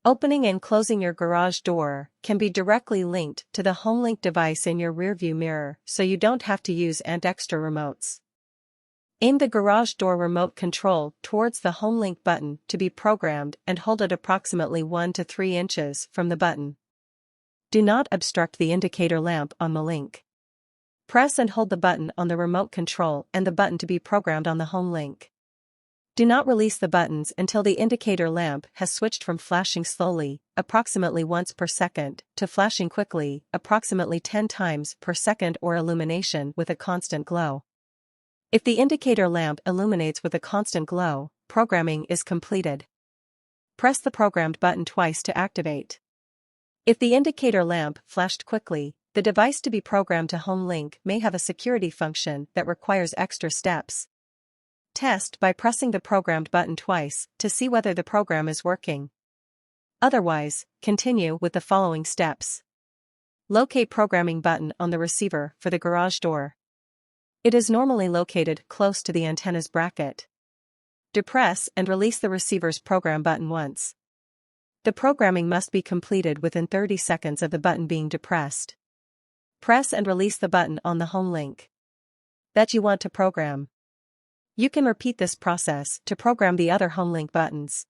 Opening and closing your garage door can be directly linked to the HomeLink device in your rearview mirror, so you don't have to use extra remotes. Aim the garage door remote control towards the HomeLink button to be programmed and hold it approximately 1 to 3 inches from the button. Do not obstruct the indicator lamp on Hmelink. Press and hold the button on the remote control and the button to be programmed on the HomeLink. Do not release the buttons until the indicator lamp has switched from flashing slowly, approximately once per second, to flashing quickly, approximately 10 times per second, or illumination with a constant glow. If the indicator lamp illuminates with a constant glow, programming is completed. Press the programmed button twice to activate. If the indicator lamp flashed quickly, the device to be programmed to HomeLink may have a security function that requires extra steps. Test by pressing the programmed button twice to see whether the program is working. Otherwise, continue with the following steps. Locate programming button on the receiver for the garage door. It is normally located close to the antenna's bracket. Depress and release the receiver's program button once. The programming must be completed within 30 seconds of the button being depressed. Press and release the button on the HomeLink that you want to program. You can repeat this process to program the other HomeLink buttons.